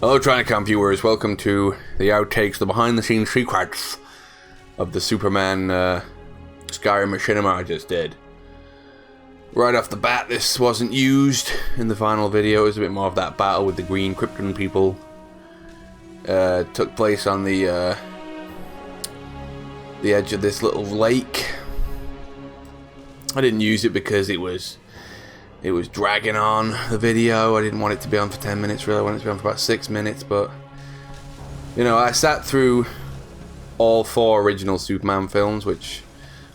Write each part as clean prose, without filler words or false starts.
Hello Trinacom viewers, welcome to the Outtakes, the behind the scenes secrets of the Superman Skyrim Machinima I just did. Right off the bat, this wasn't used in the final video. It was a bit more of that battle with the green Krypton people. Took place on the edge of this little lake. I didn't use it because it was dragging on the video. I didn't want it to be on for 10 minutes, really. I wanted it to be on for about 6 minutes, but you know, I sat through all 4 original Superman films, which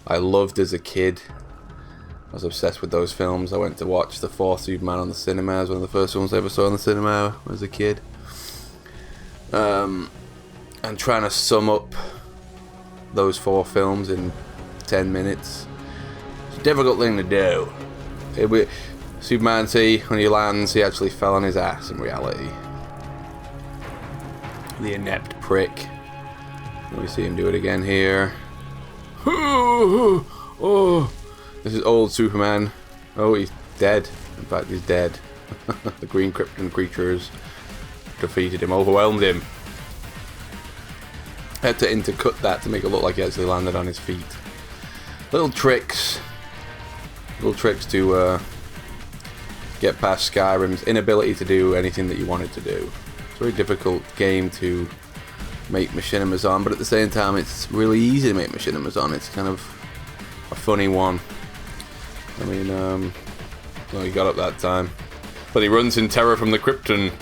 I loved as a kid. I was obsessed with those films. I went to watch the 4th Superman on the cinema. It was one of the first films I ever saw in the cinema as a kid. And trying to sum up those 4 films in 10 minutes, it's a difficult thing to do. Superman, see, when he lands, he actually fell on his ass in reality. The inept prick. Let me see him do it again here. Oh, this is old Superman. Oh, he's dead. In fact, he's dead. The green Krypton creatures defeated him, overwhelmed him. I had to intercut that to make it look like he actually landed on his feet. Little tricks to get past Skyrim's inability to do anything that you want it to do. It's a very difficult game to make machinimas on, but at the same time it's really easy to make machinimas on. It's kind of a funny one. I mean, well, he got up that time. But he runs in terror from the Krypton.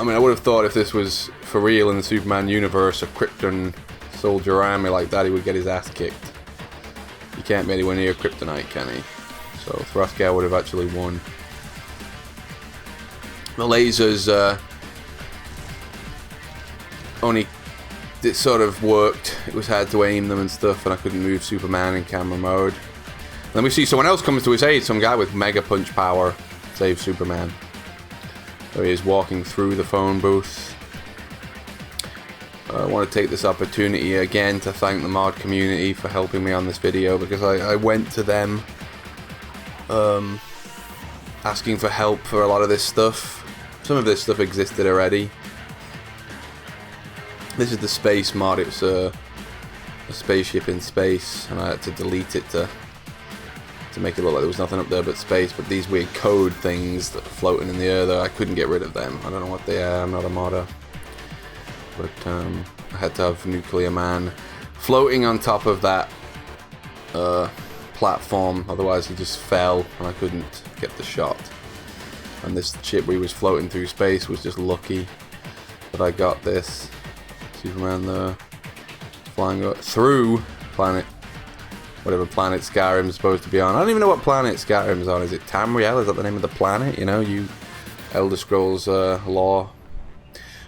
I mean, I would have thought if this was for real in the Superman universe, a Krypton soldier army like that, he would get his ass kicked. He can't be anywhere near Kryptonite, can he? So Thraskar would have actually won. The lasers it sort of worked. It was hard to aim them and stuff, and I couldn't move Superman in camera mode. And then we see someone else comes to his aid, some guy with mega punch power saves Superman. So he is walking through the phone booth. I want to take this opportunity again to thank the mod community for helping me on this video, because I went to them asking for help for a lot of this stuff. Some of this stuff existed already. This is the space mod. It's a spaceship in space, and I had to delete it to make it look like there was nothing up there but space. But these weird code things that are floating in the air, though, I couldn't get rid of them. I don't know what they are. I'm not a modder. But I had to have Nuclear Man floating on top of that platform, otherwise he just fell and I couldn't get the shot. And this ship where he was floating through space was just lucky that I got this. Superman there, flying through planet, whatever planet Skyrim's supposed to be on. I don't even know what planet Skyrim's on. Is it Tamriel? Is that the name of the planet? You know, you Elder Scrolls lore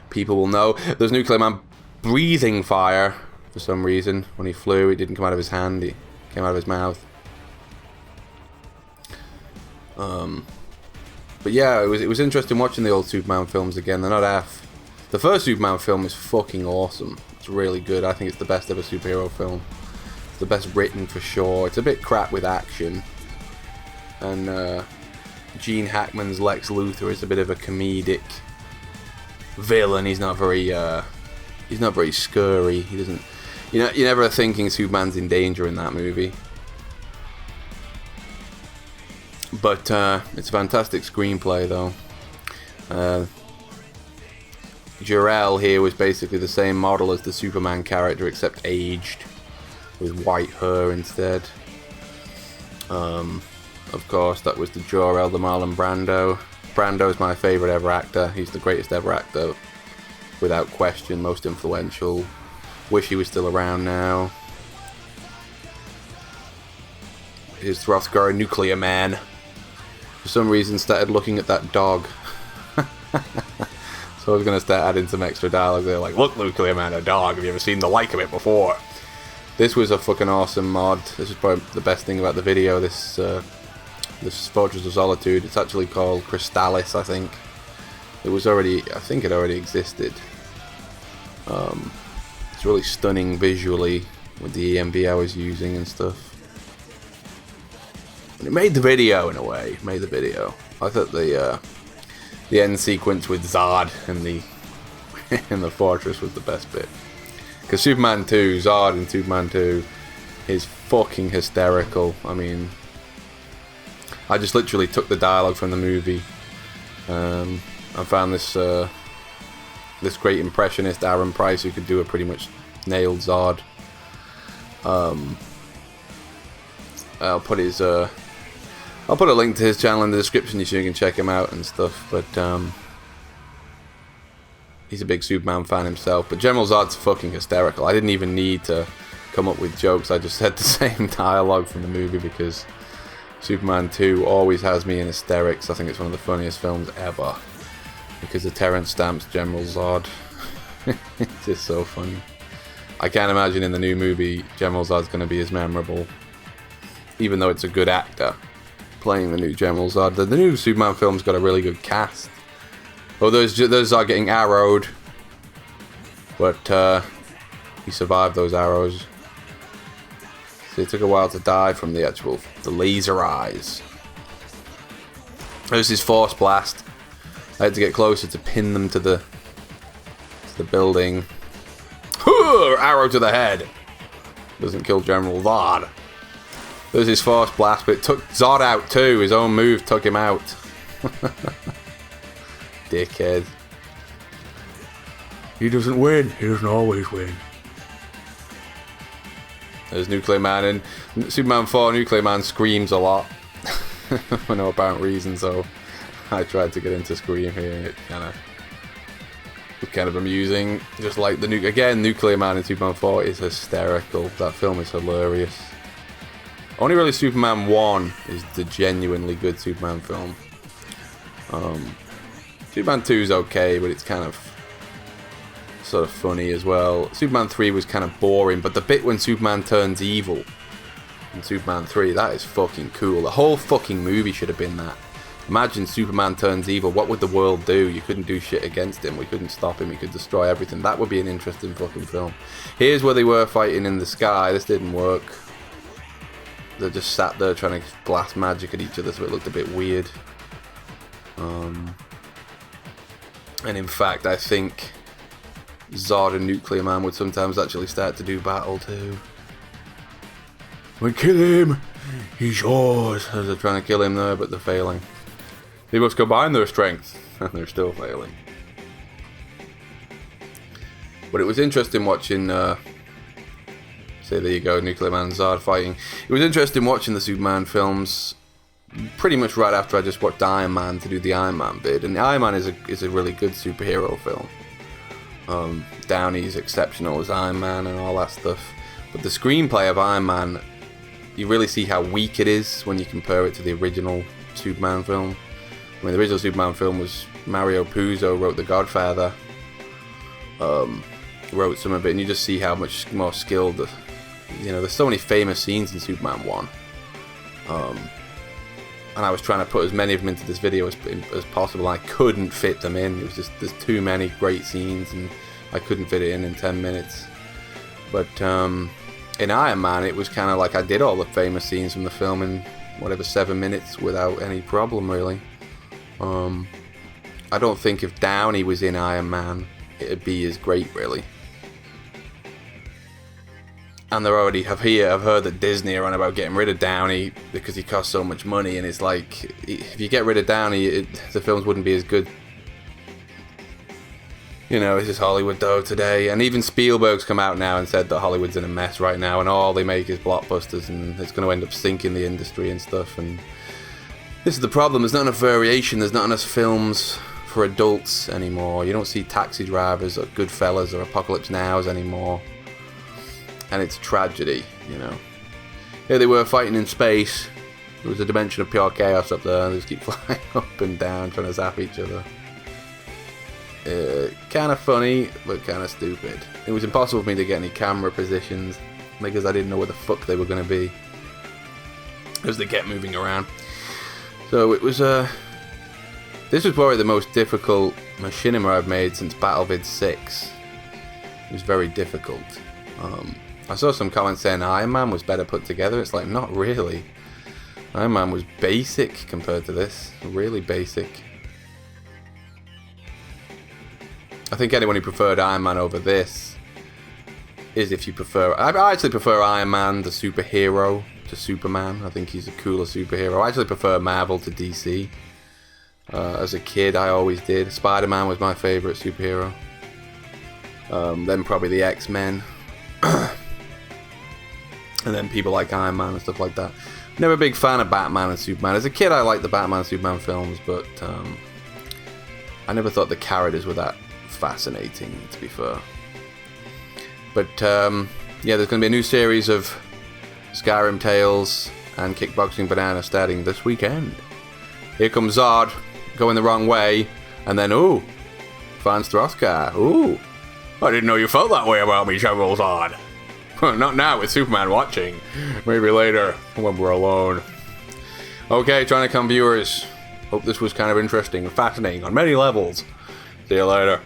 people will know. There's Nuclear Man breathing fire for some reason. When he flew, it didn't come out of his hand, it came out of his mouth. But yeah, it was interesting watching the old Superman films again. They're not half. The first Superman film is fucking awesome. It's really good. I think it's the best ever superhero film. It's the best written for sure. It's a bit crap with action. And Gene Hackman's Lex Luthor is a bit of a comedic villain. He's not very scary. He doesn't, you're never thinking Superman's in danger in that movie. But it's a fantastic screenplay, though. Jor-El here was basically the same model as the Superman character, except aged, with white hair instead. Of course, that was the Jor-El, the Marlon Brando. Brando's my favourite ever actor. He's the greatest ever actor, without question, most influential. Wish he was still around now. Here's Thraskar, Nuclear Man. For some reason, started looking at that dog. So I was going to start adding some extra dialogue there, like, look, Nuclear Man, a dog. Have you ever seen the like of it before? This was a fucking awesome mod. This is probably the best thing about the video. This Fortress of Solitude. It's actually called Crystallis, I think. It was already, I think it already existed. It's really stunning visually with the EMB I was using and stuff. And it made the video in a way. It made the video. I thought the the end sequence with Zod in the in the fortress was the best bit. Because Superman 2, Zod in Superman 2 is fucking hysterical. I mean, I just literally took the dialogue from the movie. I found this this great impressionist, Aaron Price, who could do it pretty much nailed Zod. I'll put a link to his channel in the description so you can check him out and stuff. But he's a big Superman fan himself. But General Zod's fucking hysterical. I didn't even need to come up with jokes. I just said the same dialogue from the movie because Superman 2 always has me in hysterics. I think it's one of the funniest films ever because of Terrence Stamp's General Zod. It's just so funny. I can't imagine in the new movie General Zod's going to be as memorable, even though it's a good actor playing the new General Zod. The new Superman film's got a really good cast. Well, those are getting arrowed, but he survived those arrows. So it took a while to die from the laser eyes. There's his force blast. I had to get closer to pin them to the building. Arrow to the head. Doesn't kill General Zod. There's his force blast, but it took Zod out too. His own move took him out. Dickhead. He doesn't win. He doesn't always win. There's Nuclear Man in Superman 4. Nuclear Man screams a lot for no apparent reason, so I tried to get into Scream here. It was kind of amusing. Just like Nuclear Man in Superman 4 is hysterical. That film is hilarious. Only really Superman 1 is the genuinely good Superman film. Superman 2 is okay, but it's kind of sort of funny as well. Superman 3 was kind of boring, but the bit when Superman turns evil in Superman 3, that is fucking cool. The whole fucking movie should have been that. Imagine Superman turns evil. What would the world do? You couldn't do shit against him. We couldn't stop him. He could destroy everything. That would be an interesting fucking film. Here's where they were fighting in the sky. This didn't work. They just sat there trying to blast magic at each other, so it looked a bit weird. And in fact, I think Zod and Nuclear Man would sometimes actually start to do battle too. We kill him! He's yours! As they're trying to kill him there, but they're failing. They must combine their strengths, and they're still failing. But it was interesting watching... So there you go, Nuclear Man and Zod fighting. It was interesting watching the Superman films pretty much right after I just watched Iron Man to do the Iron Man bid. And Iron Man is a really good superhero film. Downey's exceptional as Iron Man and all that stuff. But the screenplay of Iron Man, you really see how weak it is when you compare it to the original Superman film. I mean, the original Superman film was Mario Puzo wrote The Godfather. Wrote some of it, and you just see how much more skilled... there's so many famous scenes in Superman 1. And I was trying to put as many of them into this video as possible. I couldn't fit them in. It was just, there's too many great scenes, and I couldn't fit it in 10 minutes. But in Iron Man, it was kind of like I did all the famous scenes from the film in, 7 minutes without any problem, really. I don't think if Downey was in Iron Man, it'd be as great, really. And I've heard that Disney are on about getting rid of Downey because he costs so much money, and it's like, if you get rid of Downey, the films wouldn't be as good. It's just Hollywood though today, and even Spielberg's come out now and said that Hollywood's in a mess right now, and all they make is blockbusters, and it's going to end up sinking the industry and stuff. And this is the problem, there's not enough variation, there's not enough films for adults anymore. You don't see Taxi Drivers or Goodfellas or Apocalypse Nows anymore. And it's a tragedy, Here they were fighting in space. There was a dimension of pure chaos up there. They just keep flying up and down, trying to zap each other. Kind of funny, but kind of stupid. It was impossible for me to get any camera positions because I didn't know where the fuck they were going to be as they kept moving around. So it was this was probably the most difficult machinima I've made since Battlevid 6. It was very difficult. I saw some comments saying Iron Man was better put together. It's like, not really. Iron Man was basic compared to this. Really basic. I think anyone who preferred Iron Man over this is if you prefer... I actually prefer Iron Man, the superhero, to Superman. I think he's a cooler superhero. I actually prefer Marvel to DC. As a kid, I always did. Spider-Man was my favourite superhero. Then probably the X-Men. And then people like Iron Man and stuff like that. Never a big fan of Batman and Superman. As a kid, I liked the Batman and Superman films, but I never thought the characters were that fascinating, to be fair. But yeah, there's going to be a new series of Skyrim Tales and Kickboxing Banana starting this weekend. Here comes Zod, going the wrong way, and then, ooh, Franz Throthgar, ooh, I didn't know you felt that way about me, General Zod. Not now with Superman watching, maybe later when we're alone. Okay, trying to come viewers, hope this was kind of interesting and fascinating on many levels. See you later.